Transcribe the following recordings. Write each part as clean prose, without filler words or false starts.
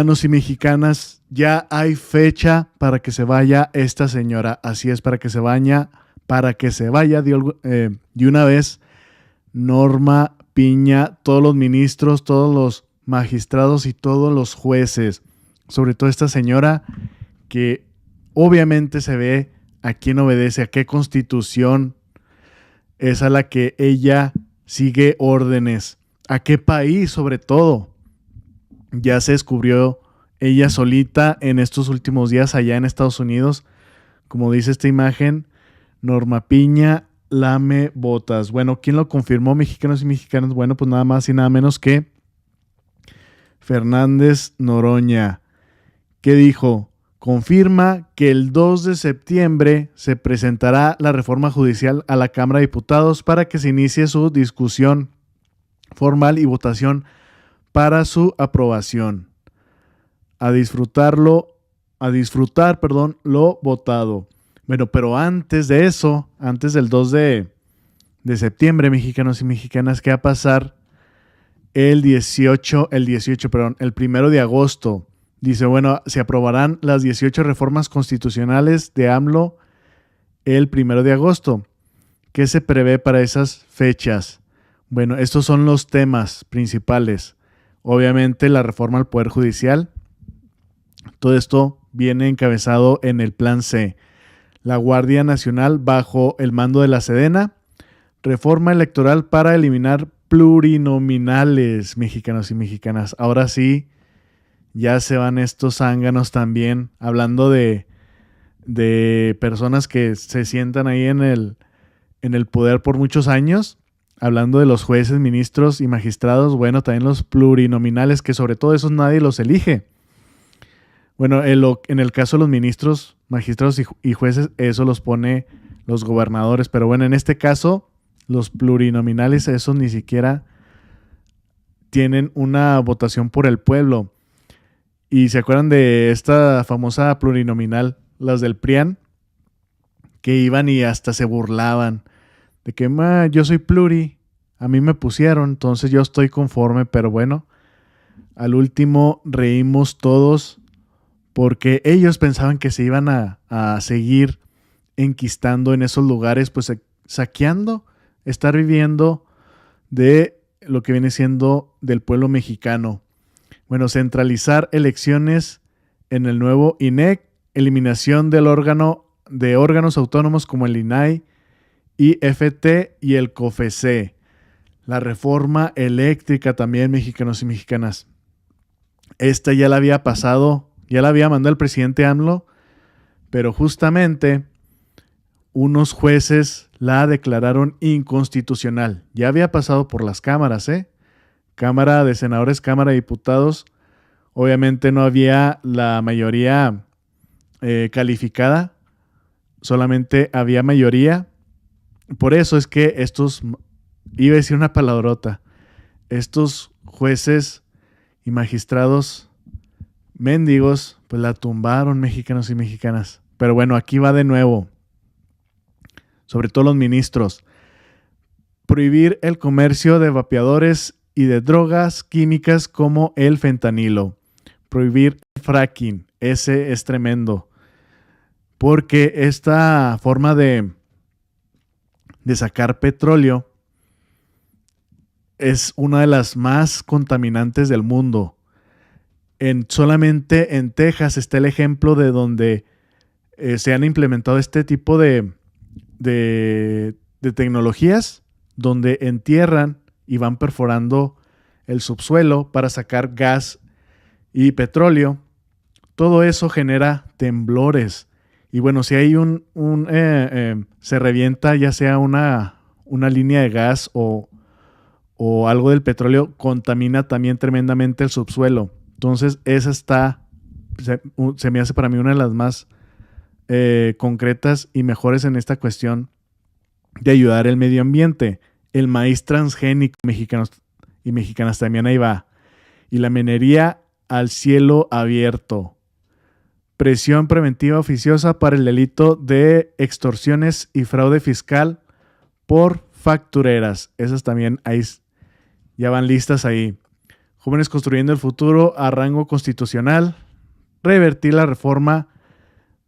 Mexicanos y mexicanas, ya hay fecha para que se vaya esta señora. Así es, para que se vaya de una vez Norma Piña, todos los ministros, todos los magistrados y todos los jueces. Sobre todo esta señora que obviamente se ve a quién obedece, a qué constitución es a la que ella sigue órdenes, a qué país sobre todo. Ya se descubrió ella solita en estos últimos días allá en Estados Unidos. Como dice esta imagen, Norma Piña lame botas. Bueno, ¿quién lo confirmó, mexicanos y mexicanas? Bueno, pues nada más y nada menos que Fernández Noroña. ¿Qué dijo? Confirma que el 2 de septiembre se presentará la reforma judicial a la Cámara de Diputados para que se inicie su discusión formal y votación para su aprobación. A disfrutar, lo votado. Bueno, pero antes de eso, antes del 2 de septiembre, mexicanos y mexicanas, ¿qué va a pasar el 1 de agosto? Dice, bueno, se aprobarán las 18 reformas constitucionales de AMLO el 1 de agosto. ¿Qué se prevé para esas fechas? Bueno, estos son los temas principales. Obviamente la reforma al Poder Judicial. Todo esto viene encabezado en el Plan C. La Guardia Nacional bajo el mando de la Sedena. Reforma electoral para eliminar plurinominales, mexicanos y mexicanas. Ahora sí, ya se van estos zánganos también, hablando de personas que se sientan ahí en el poder por muchos años. Hablando de los jueces, ministros y magistrados, bueno, también los plurinominales, que sobre todo esos nadie los elige. Bueno, en el caso de los ministros, magistrados y jueces, eso los pone los gobernadores. Pero bueno, en este caso, los plurinominales, esos ni siquiera tienen una votación por el pueblo. ¿Y se acuerdan de esta famosa plurinominal, las del PRIAN? Que iban y hasta se burlaban de que yo soy pluri, a mí me pusieron, entonces yo estoy conforme, pero bueno, al último reímos todos porque ellos pensaban que se iban a seguir enquistando en esos lugares, pues saqueando, estar viviendo de lo que viene siendo del pueblo mexicano. Bueno, centralizar elecciones en el nuevo INEC, eliminación de órganos autónomos como el INAI, IFT y el COFECE. La reforma eléctrica también, mexicanos y mexicanas. Esta ya la había pasado, ya la había mandado el presidente AMLO, pero justamente unos jueces la declararon inconstitucional. Ya había pasado por las cámaras, Cámara de Senadores, Cámara de Diputados. Obviamente no había la mayoría calificada, solamente había mayoría. Por eso es que iba a decir una palabrota, estos jueces y magistrados mendigos, pues la tumbaron, mexicanos y mexicanas. Pero bueno, aquí va de nuevo, sobre todo los ministros. Prohibir el comercio de vapeadores y de drogas químicas como el fentanilo. Prohibir el fracking, ese es tremendo, porque esta forma de sacar petróleo es una de las más contaminantes del mundo. Solamente en Texas está el ejemplo de donde se han implementado este tipo de tecnologías, donde entierran y van perforando el subsuelo para sacar gas y petróleo. Todo eso genera temblores. Y bueno, si hay se revienta ya sea una línea de gas o algo del petróleo, contamina también tremendamente el subsuelo. Entonces esa se me hace para mí una de las más concretas y mejores en esta cuestión de ayudar al medio ambiente. El maíz transgénico, mexicanos y mexicanas, también ahí va. Y la minería al cielo abierto. Prisión preventiva oficiosa para el delito de extorsiones y fraude fiscal por factureras. Esas también ahí ya van listas ahí. Jóvenes construyendo el futuro a rango constitucional. Revertir la reforma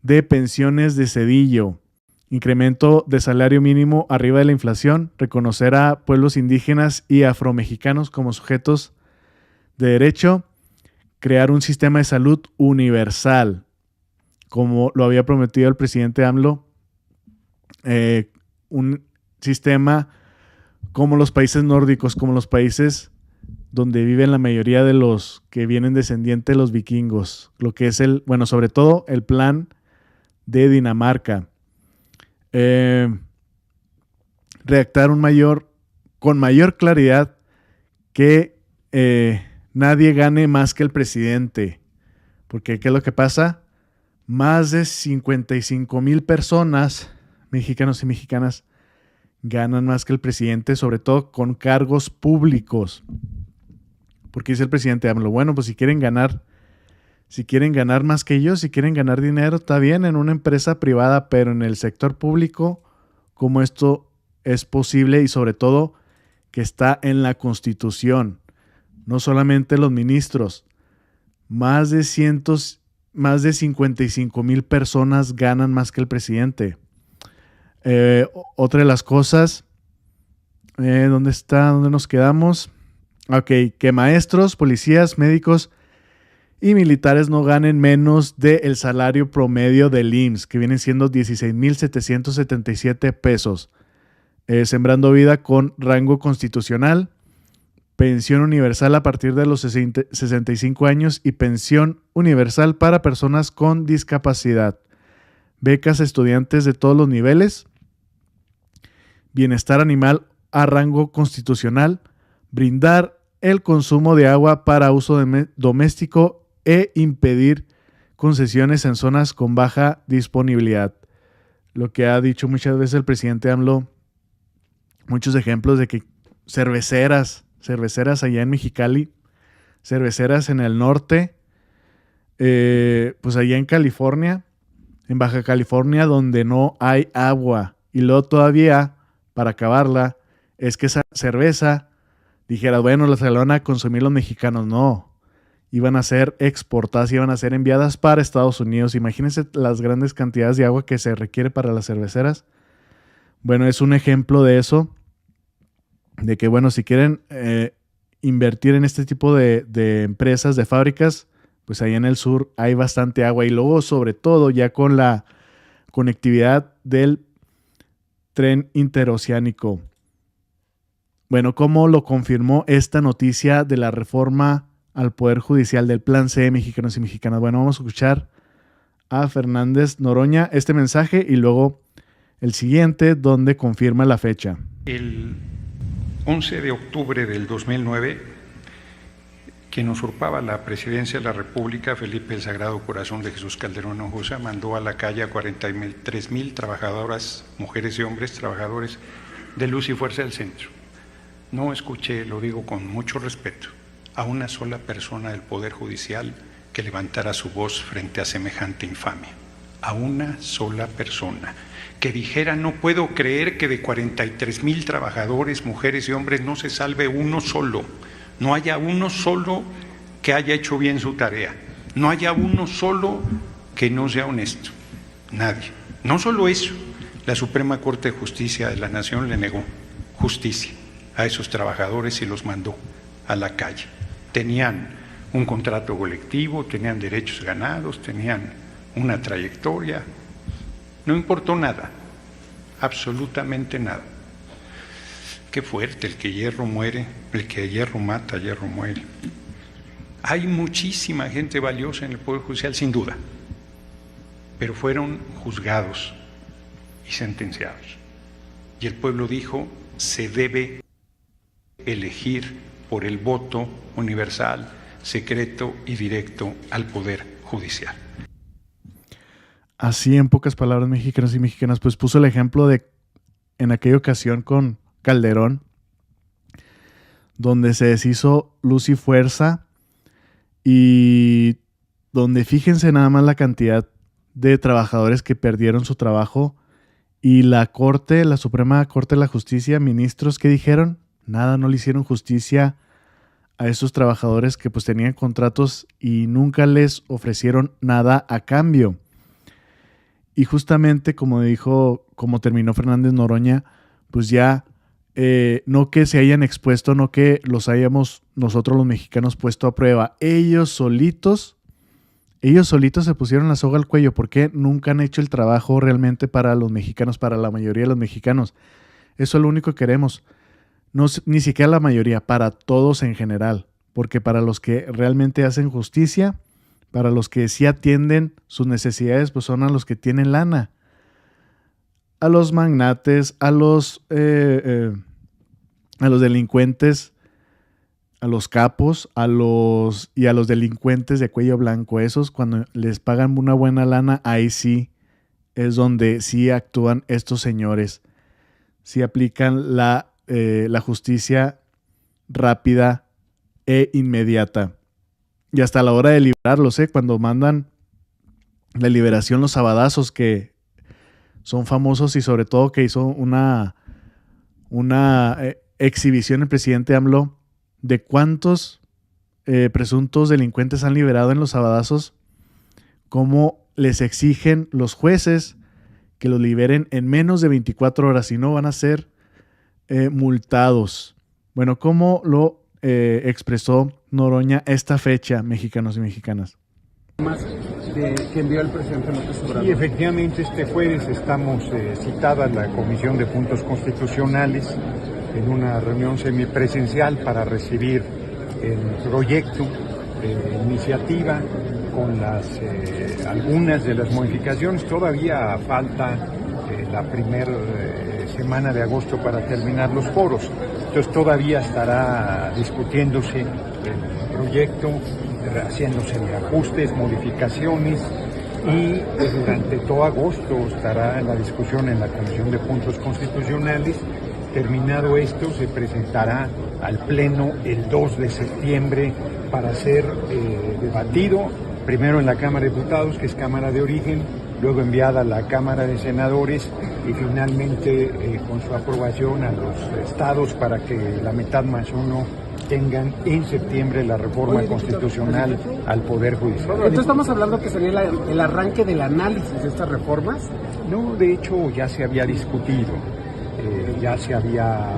de pensiones de Zedillo. Incremento de salario mínimo arriba de la inflación. Reconocer a pueblos indígenas y afromexicanos como sujetos de derecho. Crear un sistema de salud universal, como lo había prometido el presidente AMLO. Un sistema como los países nórdicos, como los países donde viven la mayoría de los que vienen descendientes de los vikingos. Lo que es sobre todo el plan de Dinamarca. Redactar con mayor claridad que nadie gane más que el presidente. Porque ¿qué es lo que pasa? Más de 55,000 personas, mexicanos y mexicanas, ganan más que el presidente, sobre todo con cargos públicos. Porque dice el presidente AMLO, bueno, pues si quieren ganar más que ellos, si quieren ganar dinero, está bien en una empresa privada, pero en el sector público, ¿cómo esto es posible? Y sobre todo que está en la Constitución. No solamente los ministros, más de 55,000 personas ganan más que el presidente. Otra de las cosas, ¿dónde nos quedamos? Ok, que maestros, policías, médicos y militares no ganen menos del salario promedio del IMSS, que vienen siendo 16,777 pesos. Sembrando vida con rango constitucional, pensión universal a partir de los 65 años y pensión universal para personas con discapacidad. Becas a estudiantes de todos los niveles. Bienestar animal a rango constitucional. Brindar el consumo de agua para uso doméstico e impedir concesiones en zonas con baja disponibilidad. Lo que ha dicho muchas veces el presidente AMLO, muchos ejemplos de que cerveceras allá en Mexicali, cerveceras en el norte, pues allá en California, en Baja California, donde no hay agua. Y luego todavía, para acabarla, es que esa cerveza dijera, bueno, la van a consumir los mexicanos. No, iban a ser exportadas, iban a ser enviadas para Estados Unidos. Imagínense las grandes cantidades de agua que se requiere para las cerveceras. Bueno, es un ejemplo de eso, de que, bueno, si quieren invertir en este tipo de empresas, de fábricas, pues ahí en el sur hay bastante agua. Y luego, sobre todo, ya con la conectividad del tren interoceánico. Bueno, ¿cómo lo confirmó esta noticia de la reforma al Poder Judicial del Plan C, mexicanos y mexicanas? Bueno, vamos a escuchar a Fernández Noroña este mensaje y luego el siguiente, donde confirma la fecha. El 11 de octubre del 2009, quien usurpaba la presidencia de la República, Felipe el Sagrado Corazón de Jesús Calderón Hinojosa, mandó a la calle a 43,000 trabajadoras, mujeres y hombres, trabajadores de Luz y Fuerza del Centro. No escuché, lo digo con mucho respeto, a una sola persona del Poder Judicial que levantara su voz frente a semejante infamia. A una sola persona que dijera, no puedo creer que de 43,000 trabajadores, mujeres y hombres, no se salve uno solo. No haya uno solo que haya hecho bien su tarea. No haya uno solo que no sea honesto. Nadie. No solo eso, la Suprema Corte de Justicia de la Nación le negó justicia a esos trabajadores y los mandó a la calle. Tenían un contrato colectivo, tenían derechos ganados, tenían una trayectoria. No importó nada, absolutamente nada. Qué fuerte, el que hierro muere, el que hierro mata, hierro muere. Hay muchísima gente valiosa en el Poder Judicial, sin duda, pero fueron juzgados y sentenciados. Y el pueblo dijo, se debe elegir por el voto universal, secreto y directo al Poder Judicial. Así, en pocas palabras, mexicanos y mexicanas, pues puso el ejemplo de en aquella ocasión con Calderón, donde se deshizo Luz y Fuerza y donde fíjense nada más la cantidad de trabajadores que perdieron su trabajo y la Corte, la Suprema Corte de la Justicia, ministros que dijeron, nada, no le hicieron justicia a estos trabajadores que pues tenían contratos y nunca les ofrecieron nada a cambio. Y justamente como terminó Fernández Noroña, pues ya no que se hayan expuesto, no que los hayamos nosotros los mexicanos puesto a prueba. Ellos solitos se pusieron la soga al cuello porque nunca han hecho el trabajo realmente para los mexicanos, para la mayoría de los mexicanos. Eso es lo único que queremos. No, ni siquiera la mayoría, para todos en general. Porque para los que realmente hacen justicia, para los que sí atienden sus necesidades, pues son a los que tienen lana. A los magnates, a los delincuentes, a los capos, a los delincuentes de cuello blanco. Esos, cuando les pagan una buena lana, ahí sí es donde sí actúan estos señores. Sí aplican la justicia rápida e inmediata. Y hasta a la hora de liberarlos, cuando mandan la liberación, los sabadazos que son famosos, y sobre todo que hizo una exhibición el presidente AMLO de cuántos presuntos delincuentes han liberado en los sabadazos, cómo les exigen los jueces que los liberen en menos de 24 horas, si no van a ser multados. Bueno, ¿cómo lo expresó Noroña esta fecha, mexicanos y mexicanas? Que envió el presidente López Obrador. Y efectivamente este jueves estamos citadas la Comisión de Puntos Constitucionales en una reunión semipresencial para recibir el proyecto de iniciativa con algunas de las modificaciones. Todavía falta la primera semana de agosto para terminar los foros. Entonces todavía estará discutiéndose el proyecto, haciéndose ajustes, modificaciones, y durante todo agosto estará la discusión en la Comisión de Puntos Constitucionales. Terminado esto, se presentará al Pleno el 2 de septiembre para ser debatido, primero en la Cámara de Diputados, que es Cámara de Origen, luego enviada a la Cámara de Senadores y finalmente con su aprobación a los estados para que la mitad más uno tengan en septiembre la reforma constitucional al Poder Judicial. Entonces estamos hablando que sería el arranque del análisis de estas reformas. No, de hecho ya se había discutido, ya se había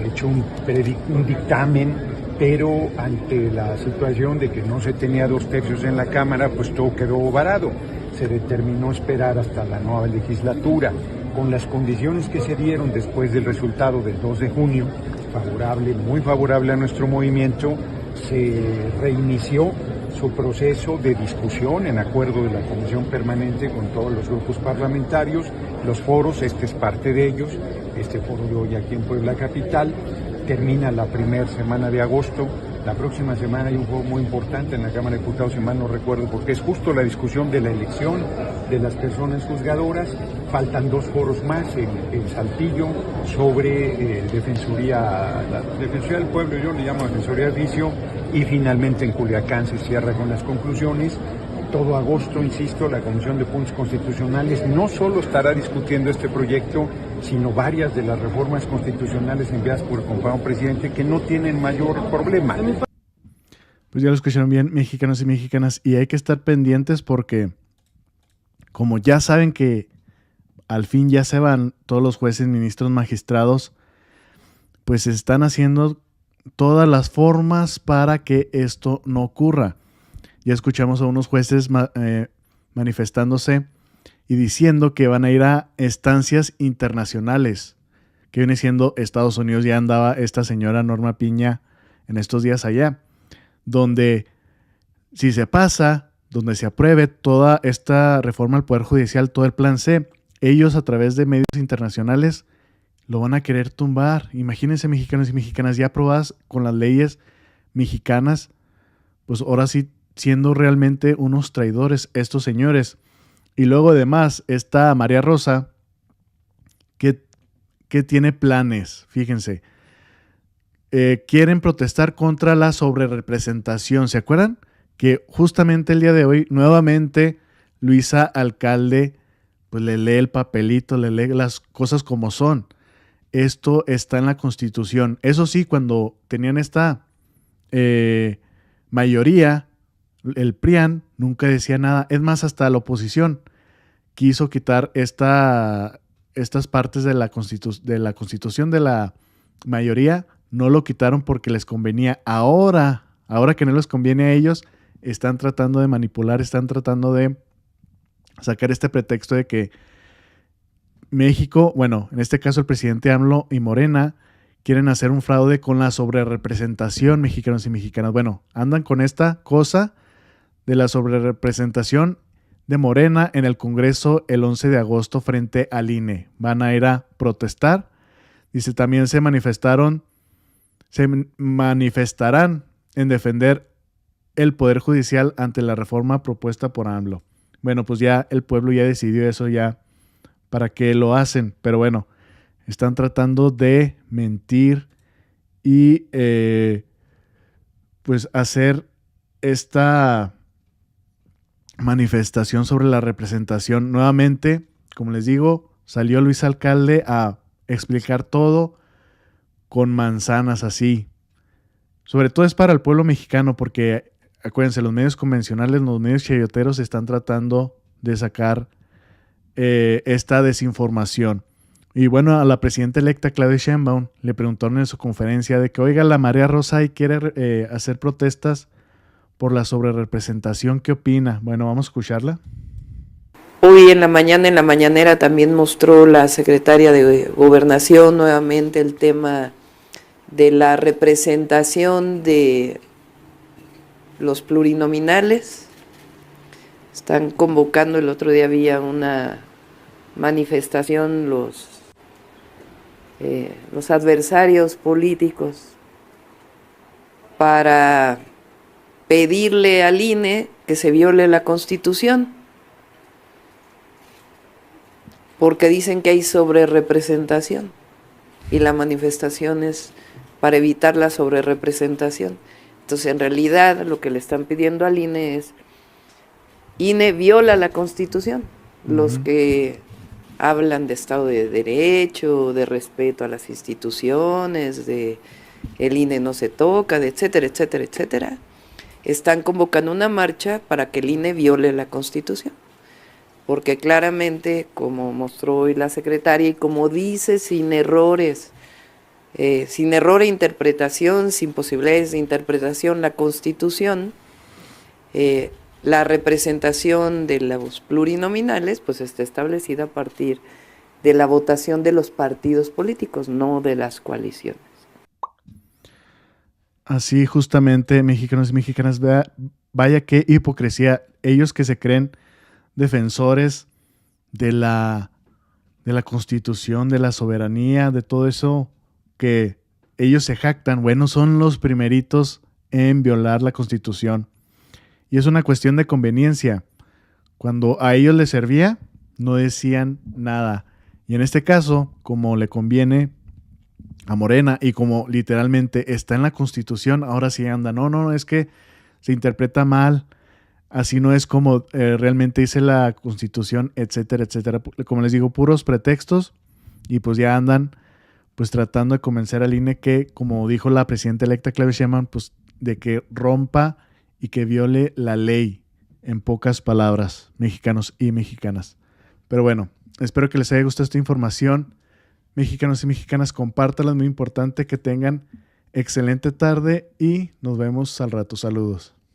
hecho un dictamen, pero ante la situación de que no se tenía 2/3 en la Cámara, pues todo quedó varado. Se determinó esperar hasta la nueva legislatura, con las condiciones que se dieron después del resultado del 2 de junio, favorable, muy favorable a nuestro movimiento. Se reinició su proceso de discusión en acuerdo de la Comisión Permanente con todos los grupos parlamentarios, los foros, este es parte de ellos, este foro de hoy aquí en Puebla Capital, termina la primera semana de agosto. La próxima semana hay un foro muy importante en la Cámara de Diputados, si mal no recuerdo, porque es justo la discusión de la elección de las personas juzgadoras. Faltan 2 foros más en Saltillo sobre la Defensoría del Pueblo, yo le llamo Defensoría de Vicio, y finalmente en Culiacán se cierra con las conclusiones. Todo agosto, insisto, la Comisión de Puntos Constitucionales no solo estará discutiendo este proyecto, sino varias de las reformas constitucionales enviadas por el compañero presidente que no tienen mayor problema. Pues ya lo escucharon bien, mexicanos y mexicanas, y hay que estar pendientes porque como ya saben que al fin ya se van todos los jueces, ministros, magistrados, pues están haciendo todas las formas para que esto no ocurra. Ya escuchamos a unos jueces manifestándose y diciendo que van a ir a instancias internacionales, que viene siendo Estados Unidos. Ya andaba esta señora Norma Piña en estos días allá, donde si se pasa, donde se apruebe toda esta reforma al Poder Judicial, todo el plan C, ellos a través de medios internacionales lo van a querer tumbar. Imagínense, mexicanos y mexicanas, ya aprobadas con las leyes mexicanas, pues ahora sí siendo realmente unos traidores estos señores. Y luego además está María Rosa, que tiene planes, fíjense. Quieren protestar contra la sobrerepresentación. ¿Se acuerdan? Que justamente el día de hoy, nuevamente, Luisa Alcalde, pues le lee el papelito, le lee las cosas como son. Esto está en la Constitución. Eso sí, cuando tenían esta mayoría, el PRIAN nunca decía nada. Es más, hasta la oposición quiso quitar estas partes de la constitución de la mayoría. No lo quitaron porque les convenía. Ahora que no les conviene a ellos, están tratando de manipular, están tratando de sacar este pretexto de que México, bueno, en este caso el presidente AMLO y Morena, quieren hacer un fraude con la sobrerepresentación, mexicanos y mexicanas. Bueno, andan con esta cosa de la sobrerepresentación de Morena en el Congreso el 11 de agosto frente al INE. Van a ir a protestar. Dice, también se manifestarán en defender el Poder Judicial ante la reforma propuesta por AMLO. Bueno, pues ya el pueblo ya decidió eso, ya para qué lo hacen. Pero bueno, están tratando de mentir y pues hacer esta manifestación sobre la representación. Nuevamente, como les digo, salió Luis Alcalde a explicar todo con manzanas así. Sobre todo es para el pueblo mexicano porque, acuérdense, los medios convencionales, los medios chayoteros están tratando de sacar esta desinformación. Y bueno, a la presidenta electa Claudia Sheinbaum le preguntaron en su conferencia de que, oiga, la Marea Rosa y quiere hacer protestas por la sobrerepresentación. ¿Qué opina? Bueno, vamos a escucharla. Hoy en la mañanera también mostró la secretaria de Gobernación nuevamente el tema de la representación de los plurinominales. Están convocando, el otro día había una manifestación los adversarios políticos para pedirle al INE que se viole la Constitución, porque dicen que hay sobrerepresentación y la manifestación es para evitar la sobrerepresentación. Entonces, en realidad, lo que le están pidiendo al INE es: INE viola la Constitución. Los que hablan de Estado de Derecho, de respeto a las instituciones, de el INE no se toca, de etcétera, etcétera, etcétera, están convocando una marcha para que el INE viole la Constitución. Porque claramente, como mostró hoy la secretaria y como dice, sin errores, sin error de interpretación, sin posibilidades de interpretación, la Constitución, la representación de los plurinominales pues está establecida a partir de la votación de los partidos políticos, no de las coaliciones. Así justamente, mexicanos y mexicanas, vaya qué hipocresía. Ellos que se creen defensores de la Constitución, de la soberanía, de todo eso que ellos se jactan, bueno, son los primeritos en violar la Constitución. Y es una cuestión de conveniencia. Cuando a ellos les servía, no decían nada. Y en este caso, como le conviene a Morena y como literalmente está en la Constitución, ahora sí anda. No, es que se interpreta mal. Así no es como realmente dice la Constitución, etcétera, etcétera. Como les digo, puros pretextos. Y pues ya andan pues tratando de convencer al INE que, como dijo la presidenta electa Claudia Sheinbaum, pues de que rompa y que viole la ley, en pocas palabras, mexicanos y mexicanas. Pero bueno, espero que les haya gustado esta información. Mexicanos y mexicanas, compártanla, es muy importante. Que tengan excelente tarde y nos vemos al rato. Saludos.